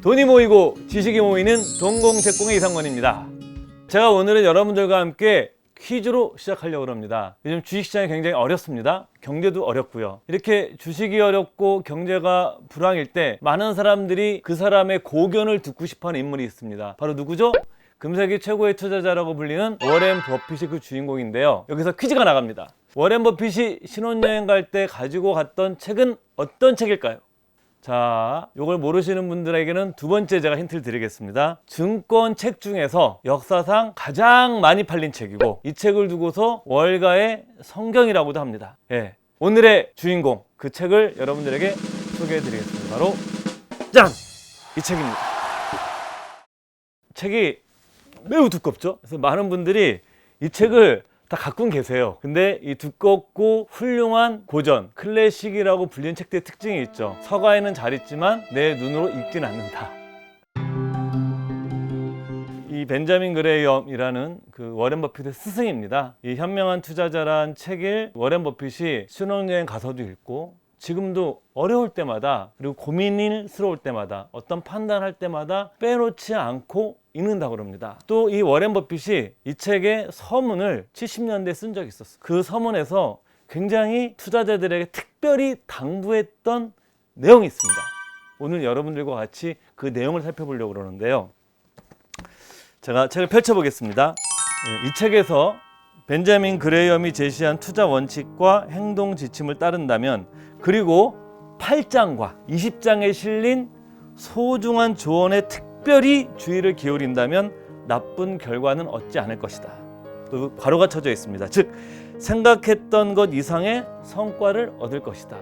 돈이 모이고 지식이 모이는 동공책공의 이상권입니다. 제가 오늘은 여러분들과 함께 퀴즈로 시작하려고 합니다. 요즘 주식시장이 굉장히 어렵습니다. 경제도 어렵고요. 이렇게 주식이 어렵고 경제가 불황일 때 많은 사람들이 그 사람의 고견을 듣고 싶어하는 인물이 있습니다. 바로 누구죠? 금세기 최고의 투자자라고 불리는 워렌 버핏이 그 주인공인데요. 여기서 퀴즈가 나갑니다. 워렌 버핏이 신혼여행 갈 때 가지고 갔던 책은 어떤 책일까요? 자, 이걸 모르시는 분들에게는 두 번째 제가 힌트를 드리겠습니다. 증권 책 중에서 역사상 가장 많이 팔린 책이고, 이 책을 두고서 월가의 성경이라고도 합니다. 예, 오늘의 주인공, 그 책을 여러분들에게 소개해 드리겠습니다. 바로 짠! 이 책입니다. 책이 매우 두껍죠? 그래서 많은 분들이 이 책을 다 갖고는 계세요. 근데 이 두껍고 훌륭한 고전, 클래식이라고 불리는 책들의 특징이 있죠. 서가에는 잘 있지만 내 눈으로 읽진 않는다. 이 벤자민 그레이엄이라는 그 워렌 버핏의 스승입니다. 이 현명한 투자자란 책을 워렌 버핏이 신혼여행 가서도 읽고, 지금도 어려울 때마다, 그리고 고민스러울 때마다, 어떤 판단할 때마다 빼놓지 않고 읽는다고 합니다. 또 이 워렌 버핏이 이 책의 서문을 70년대에 쓴 적이 있었어요. 그 서문에서 굉장히 투자자들에게 특별히 당부했던 내용이 있습니다. 오늘 여러분들과 같이 그 내용을 살펴보려고 그러는데요. 제가 책을 펼쳐보겠습니다. 이 책에서 벤자민 그레이엄이 제시한 투자 원칙과 행동 지침을 따른다면, 그리고 8장과 20장에 실린 소중한 조언에 특별히 주의를 기울인다면 나쁜 결과는 얻지 않을 것이다. 또 괄호가 쳐져 있습니다. 즉, 생각했던 것 이상의 성과를 얻을 것이다.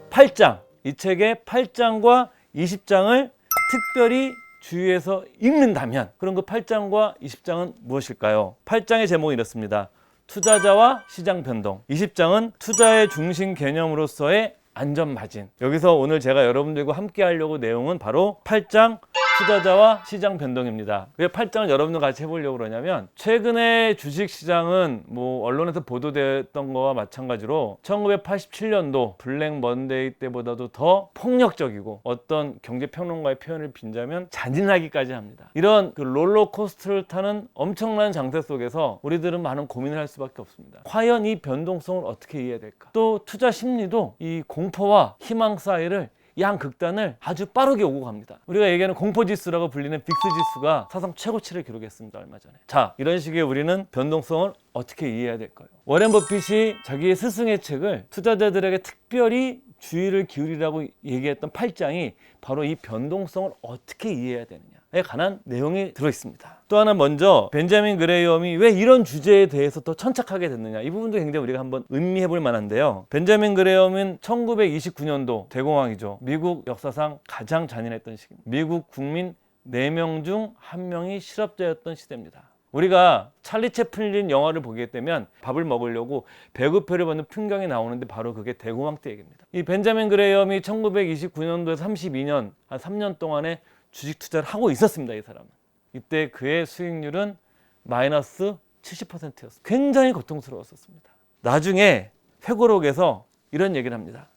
8장, 이 책의 8장과 20장을 특별히 주의해서 읽는다면, 그럼 그 8장과 20장은 무엇일까요? 8장의 제목이 이렇습니다. 투자자와 시장 변동. 20장은 투자의 중심 개념으로서의 안전 마진. 여기서 오늘 제가 여러분들과 함께 하려고 내용은 바로 8장 투자자와 시장 변동입니다. 왜 8장을 여러분들과 같이 해보려고 그러냐면, 최근에 주식시장은 언론에서 보도됐던 거와 마찬가지로 1987년도 블랙 먼데이 때보다도 더 폭력적이고, 어떤 경제평론가의 표현을 빈자면 잔인하기까지 합니다. 이런 그 롤러코스터를 타는 엄청난 장세 속에서 우리들은 많은 고민을 할 수밖에 없습니다. 과연 이 변동성을 어떻게 이해해야 될까? 또 투자 심리도 이 공포와 희망 사이를, 양극단을 아주 빠르게 오고 갑니다. 우리가 얘기하는 공포지수라고 불리는 빅스지수가 사상 최고치를 기록했습니다. 얼마 전에. 자, 이런 식의 우리는 변동성을 어떻게 이해해야 될까요? 워렌 버핏이 자기의 스승의 책을 투자자들에게 특별히 주의를 기울이라고 얘기했던 8장이 바로 이 변동성을 어떻게 이해해야 되느냐에 관한 내용이 들어있습니다. 또 하나, 먼저 벤자민 그레이엄이 왜 이런 주제에 대해서 더 천착하게 됐느냐, 이 부분도 굉장히 우리가 한번 음미해 볼 만한데요. 벤자민 그레이엄은 1929년도 대공황이죠. 미국 역사상 가장 잔인했던 시기입니다. 미국 국민 4명 중 1명이 실업자였던 시대입니다. 우리가 찰리 채플린 영화를 보게 되면 밥을 먹으려고 배급표를 받는 풍경이 나오는데, 바로 그게 대공황 때 얘기입니다. 이 벤자민 그레이엄이 1929년도에서 32년, 한 3년 동안에 주식 투자를 하고 있었습니다. 이 사람은. 이때 그의 수익률은 마이너스 70%였습니다. 굉장히 고통스러웠습니다. 나중에 회고록에서 이런 얘기를 합니다.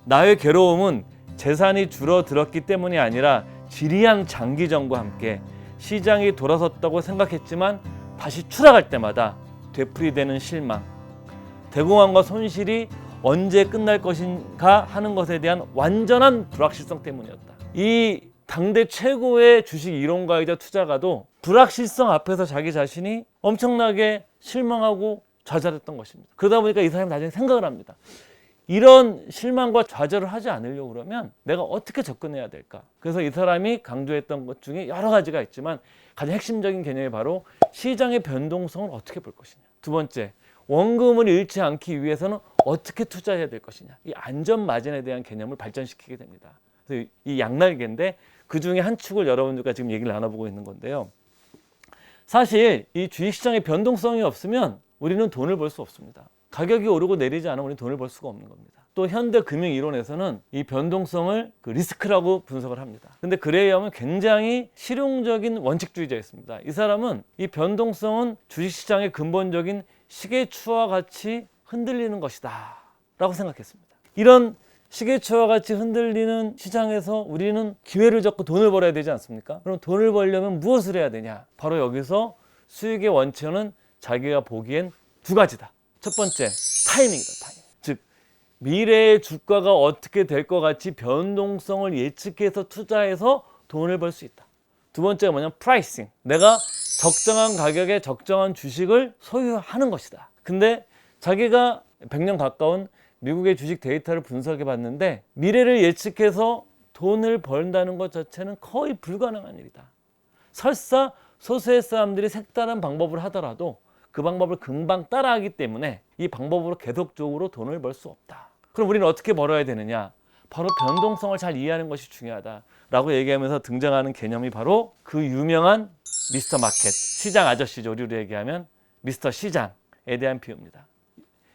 나의 괴로움은 재산이 줄어들었기 때문이 아니라 지리한 장기전과 함께 시장이 돌아섰다고 생각했지만 다시 추락할 때마다 되풀이되는 실망, 대공황과 손실이 언제 끝날 것인가 하는 것에 대한 완전한 불확실성 때문이었다. 이 당대 최고의 주식 이론가이자 투자가도 불확실성 앞에서 자기 자신이 엄청나게 실망하고 좌절했던 것입니다. 그러다 보니까 이 사람이 나중에 생각을 합니다. 이런 실망과 좌절을 하지 않으려고 그러면 내가 어떻게 접근해야 될까? 그래서 이 사람이 강조했던 것 중에 여러 가지가 있지만, 가장 핵심적인 개념이 바로 시장의 변동성을 어떻게 볼 것이냐. 두 번째, 원금을 잃지 않기 위해서는 어떻게 투자해야 될 것이냐. 이 안전 마진에 대한 개념을 발전시키게 됩니다. 그래서 이 양날개인데, 그 중에 한 축을 여러분들과 지금 얘기를 나눠보고 있는 건데요. 사실 이 주식시장의 변동성이 없으면 우리는 돈을 벌 수 없습니다. 가격이 오르고 내리지 않으면 우리는 돈을 벌 수가 없는 겁니다. 또 현대 금융 이론에서는 이 변동성을 그 리스크라고 분석을 합니다. 근데 그레이엄은 굉장히 실용적인 원칙주의자였습니다. 이 사람은 이 변동성은 주식시장의 근본적인 시계추와 같이 흔들리는 것이다 라고 생각했습니다. 이런 시계추와 같이 흔들리는 시장에서 우리는 기회를 잡고 돈을 벌어야 되지 않습니까? 그럼 돈을 벌려면 무엇을 해야 되냐? 바로 여기서 수익의 원천은 자기가 보기엔 두 가지다. 첫 번째, 타이밍이다. 타이밍. 즉 미래의 주가가 어떻게 될 것 같이 변동성을 예측해서 투자해서 돈을 벌 수 있다. 두 번째가 뭐냐면 프라이싱. 내가 적정한 가격에 적정한 주식을 소유하는 것이다. 근데 자기가 100년 가까운 미국의 주식 데이터를 분석해 봤는데 미래를 예측해서 돈을 벌다는 것 자체는 거의 불가능한 일이다. 설사 소수의 사람들이 색다른 방법을 하더라도 그 방법을 금방 따라하기 때문에 이 방법으로 계속적으로 돈을 벌 수 없다. 그럼 우리는 어떻게 벌어야 되느냐? 바로 변동성을 잘 이해하는 것이 중요하다라고 얘기하면서 등장하는 개념이 바로 그 유명한 미스터 마켓, 시장 아저씨죠. 우리로 얘기하면 미스터 시장에 대한 비유입니다.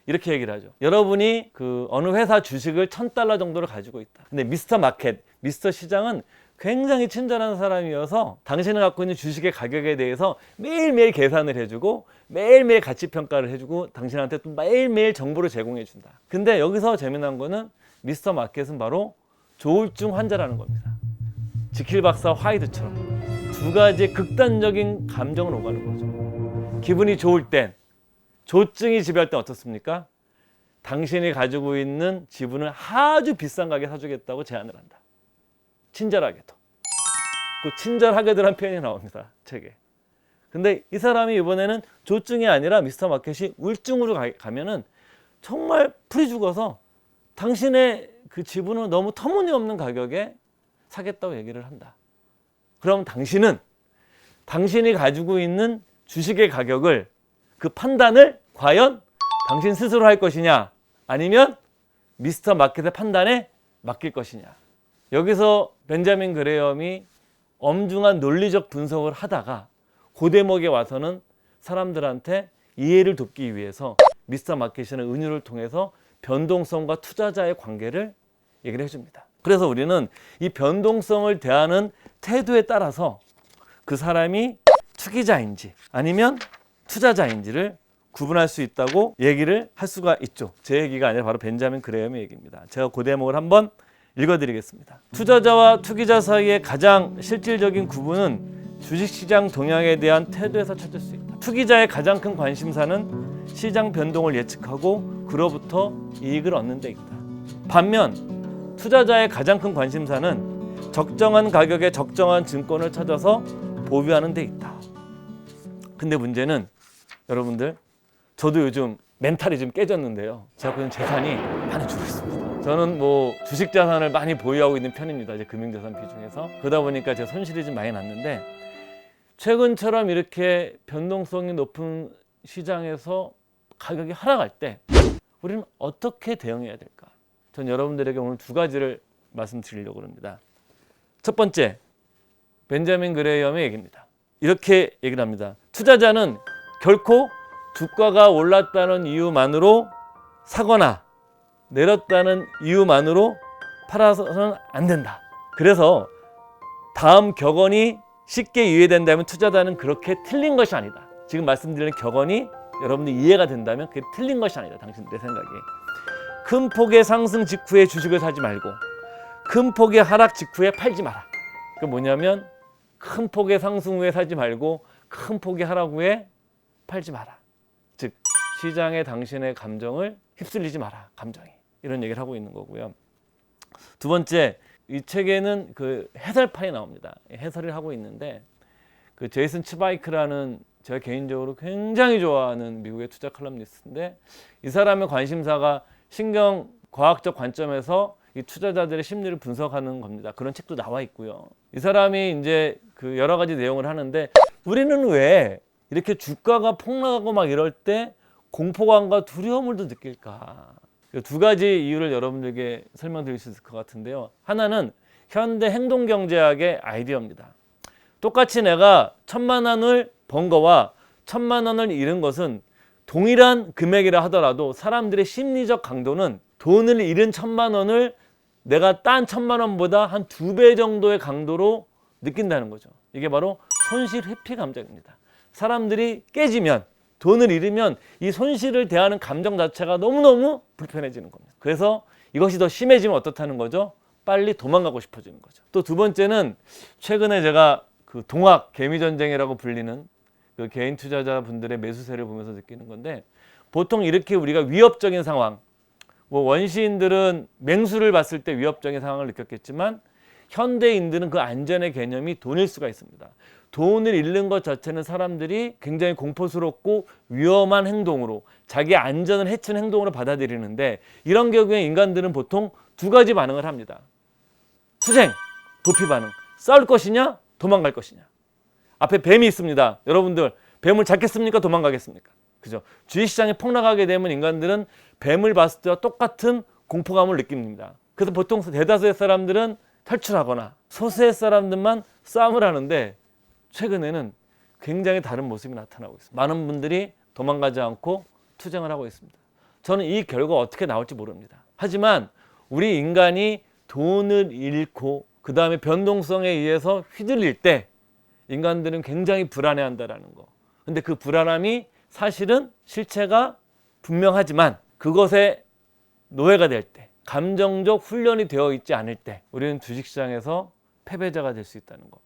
이렇게 얘기를 하죠. 여러분이 그 어느 회사 주식을 $1,000 정도를 가지고 있다. 근데 미스터 마켓, 미스터 시장은 굉장히 친절한 사람이어서 당신이 갖고 있는 주식의 가격에 대해서 매일매일 계산을 해주고 매일매일 가치평가를 해주고 당신한테 또 매일매일 정보를 제공해준다. 근데 여기서 재미난 거는 미스터 마켓은 바로 조울증 환자라는 겁니다. 지킬 박사 화이트처럼 두 가지의 극단적인 감정을 오가는 거죠. 기분이 좋을 땐, 조증이 지배할 땐 어떻습니까? 당신이 가지고 있는 지분을 아주 비싼 가격에 사주겠다고 제안을 한다. 친절하게도. 그 친절하게도란 표현이 나옵니다. 책에. 근데 이 사람이 이번에는 조증이 아니라 미스터 마켓이 울증으로 가면은 정말 풀이 죽어서 당신의 그 지분을 너무 터무니없는 가격에 사겠다고 얘기를 한다. 그럼 당신은 당신이 가지고 있는 주식의 가격을 그 판단을 과연 당신 스스로 할 것이냐 아니면 미스터 마켓의 판단에 맡길 것이냐. 여기서 벤자민 그레엄이 엄중한 논리적 분석을 하다가 그 대목에 와서는 사람들한테 이해를 돕기 위해서 미스터 마켓이라는 은유를 통해서 변동성과 투자자의 관계를 얘기를 해줍니다. 그래서 우리는 이 변동성을 대하는 태도에 따라서 그 사람이 투기자인지 아니면 투자자인지를 구분할 수 있다고 얘기를 할 수가 있죠. 제 얘기가 아니라 바로 벤자민 그레엄의 얘기입니다. 제가 그 대목을 한번 읽어드리겠습니다. 투자자와 투기자 사이의 가장 실질적인 구분은 주식시장 동향에 대한 태도에서 찾을 수 있다. 투기자의 가장 큰 관심사는 시장 변동을 예측하고 그로부터 이익을 얻는 데 있다. 반면 투자자의 가장 큰 관심사는 적정한 가격에 적정한 증권을 찾아서 보유하는 데 있다. 근데 문제는 여러분들, 저도 요즘 멘탈이 좀 깨졌는데요. 제가 보는 재산이 많이 줄고 있습니다. 저는 뭐 주식 자산을 많이 보유하고 있는 편입니다. 이제 금융자산 비중에서. 그러다 보니까 제 손실이 좀 많이 났는데 최근처럼 이렇게 변동성이 높은 시장에서 가격이 하락할 때 우리는 어떻게 대응해야 될까? 전 여러분들에게 오늘 두 가지를 말씀드리려고 합니다. 첫 번째, 벤자민 그레이엄의 얘기입니다. 이렇게 얘기를 합니다. 투자자는 결코 주가가 올랐다는 이유만으로 사거나 내렸다는 이유만으로 팔아서는 안 된다. 그래서 다음 격언이 쉽게 이해된다면 투자자는 그렇게 틀린 것이 아니다. 지금 말씀드리는 격언이 여러분들 이해가 된다면 그게 틀린 것이 아니다. 당신들의 생각이. 큰 폭의 상승 직후에 주식을 사지 말고 큰 폭의 하락 직후에 팔지 마라. 그 뭐냐면 큰 폭의 상승 후에 사지 말고 큰 폭의 하락 후에 팔지 마라. 즉 시장에 당신의 감정을 휩쓸리지 마라. 감정이. 이런 얘기를 하고 있는 거고요. 두 번째, 이 책에는 그 해설판이 나옵니다. 해설을 하고 있는데 그 제이슨 치바이크라는 제가 개인적으로 굉장히 좋아하는 미국의 투자 칼럼니스트인데 이 사람의 관심사가 신경과학적 관점에서 이 투자자들의 심리를 분석하는 겁니다. 그런 책도 나와 있고요. 이 사람이 이제 그 여러 가지 내용을 하는데 우리는 왜 이렇게 주가가 폭락하고 막 이럴 때 공포감과 두려움을 더 느낄까? 두 가지 이유를 여러분들에게 설명드릴 수 있을 것 같은데요. 하나는 현대 행동경제학의 아이디어입니다. 똑같이 내가 1,000만 원을 번 거와 1,000만 원을 잃은 것은 동일한 금액이라 하더라도 사람들의 심리적 강도는 돈을 잃은 1,000만 원을 내가 딴 1,000만 원보다 한 2배 정도의 강도로 느낀다는 거죠. 이게 바로 손실 회피 감정입니다. 사람들이 깨지면, 돈을 잃으면 이 손실을 대하는 감정 자체가 너무너무 불편해지는 겁니다. 그래서 이것이 더 심해지면 어떻다는 거죠? 빨리 도망가고 싶어지는 거죠. 또 두 번째는 최근에 제가 그 동학 개미전쟁이라고 불리는 그 개인 투자자분들의 매수세를 보면서 느끼는 건데, 보통 이렇게 우리가 위협적인 상황, 뭐 원시인들은 맹수를 봤을 때 위협적인 상황을 느꼈겠지만 현대인들은 그 안전의 개념이 돈일 수가 있습니다. 돈을 잃는 것 자체는 사람들이 굉장히 공포스럽고 위험한 행동으로, 자기 안전을 해치는 행동으로 받아들이는데, 이런 경우에 인간들은 보통 두 가지 반응을 합니다. 투쟁, 도피 반응. 싸울 것이냐, 도망갈 것이냐. 앞에 뱀이 있습니다. 여러분들 뱀을 잡겠습니까, 도망가겠습니까? 그죠? 주식시장이 폭락하게 되면 인간들은 뱀을 봤을 때와 똑같은 공포감을 느낍니다. 그래서 보통 대다수의 사람들은 탈출하거나 소수의 사람들만 싸움을 하는데, 최근에는 굉장히 다른 모습이 나타나고 있습니다. 많은 분들이 도망가지 않고 투쟁을 하고 있습니다. 저는 이 결과가 어떻게 나올지 모릅니다. 하지만 우리 인간이 돈을 잃고 그 다음에 변동성에 의해서 휘둘릴 때 인간들은 굉장히 불안해한다라는 거. 근데 그 불안함이 사실은 실체가 분명하지만 그것에 노예가 될 때, 감정적 훈련이 되어 있지 않을 때 우리는 주식시장에서 패배자가 될 수 있다는 거.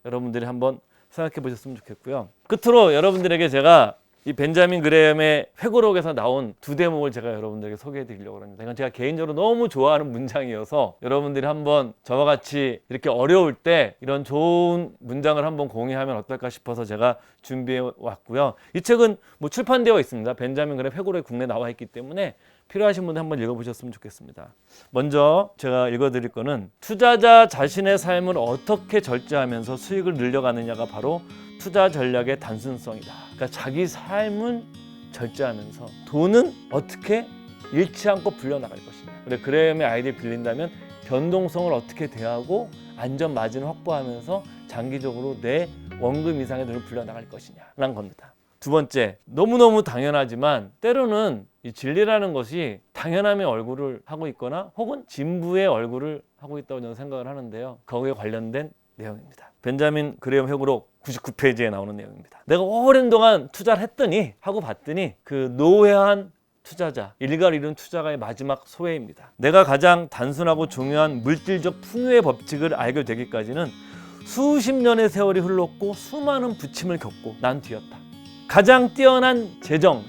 여러분들이 한번 생각해 보셨으면 좋겠고요. 끝으로 여러분들에게 제가 이 벤자민 그레엄의 회고록에서 나온 두 대목을 제가 여러분들에게 소개해 드리려고 합니다. 이건 제가 개인적으로 너무 좋아하는 문장이어서 여러분들이 한번 저와 같이 이렇게 어려울 때 이런 좋은 문장을 한번 공유하면 어떨까 싶어서 제가 준비해 왔고요. 이 책은 뭐 출판되어 있습니다. 벤자민 그레엄 회고록이 국내에 나와 있기 때문에 필요하신 분들 한번 읽어보셨으면 좋겠습니다. 먼저 제가 읽어드릴 거는, 투자자 자신의 삶을 어떻게 절제하면서 수익을 늘려가느냐가 바로 투자 전략의 단순성이다. 그러니까 자기 삶은 절제하면서 돈은 어떻게 잃지 않고 불려나갈 것이냐. 그래, 그레엄의 아이디를 빌린다면 변동성을 어떻게 대하고 안전 마진을 확보하면서 장기적으로 내 원금 이상의 돈을 불려나갈 것이냐라는 겁니다. 두 번째, 너무너무 당연하지만 때로는 이 진리라는 것이 당연함의 얼굴을 하고 있거나 혹은 진부의 얼굴을 하고 있다고 저는 생각을 하는데요. 거기에 관련된 내용입니다. 벤자민 그레엄 회고록 99페이지에 나오는 내용입니다. 내가 오랜 동안 투자를 했더니 하고 봤더니 그 노회한 투자자, 일가를 이룬 투자가의 마지막 소회입니다. 내가 가장 단순하고 중요한 물질적 풍요의 법칙을 알게 되기까지는 수십 년의 세월이 흘렀고 수많은 부침을 겪고 난 뒤였다. 가장 뛰어난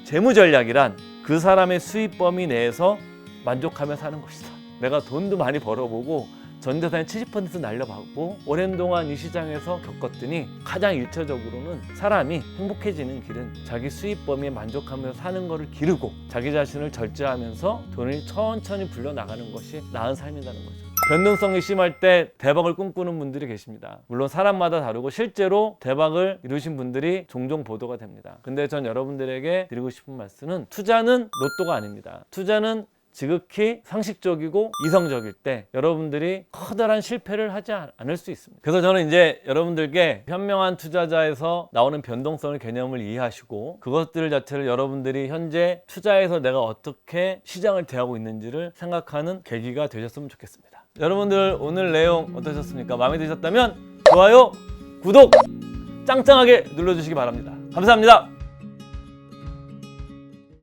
재무 전략이란 그 사람의 수입 범위 내에서 만족하며 사는 것이다. 내가 돈도 많이 벌어보고 전 재산의 70% 날려받고 오랜 동안 이 시장에서 겪었더니 가장 일차적으로는 사람이 행복해지는 길은 자기 수입 범위에 만족하며 사는 것을 기르고 자기 자신을 절제하면서 돈을 천천히 불려나가는 것이 나은 삶이라는 거죠. 변동성이 심할 때 대박을 꿈꾸는 분들이 계십니다. 물론 사람마다 다르고 실제로 대박을 이루신 분들이 종종 보도가 됩니다. 근데 전 여러분들에게 드리고 싶은 말씀은, 투자는 로또가 아닙니다. 투자는 지극히 상식적이고 이성적일 때 여러분들이 커다란 실패를 하지 않을 수 있습니다. 그래서 저는 이제 여러분들께 현명한 투자자에서 나오는 변동성의 개념을 이해하시고 그것들 자체를 여러분들이 현재 투자에서 내가 어떻게 시장을 대하고 있는지를 생각하는 계기가 되셨으면 좋겠습니다. 여러분들 오늘 내용 어떠셨습니까? 마음에 드셨다면 좋아요, 구독 짱짱하게 눌러주시기 바랍니다. 감사합니다.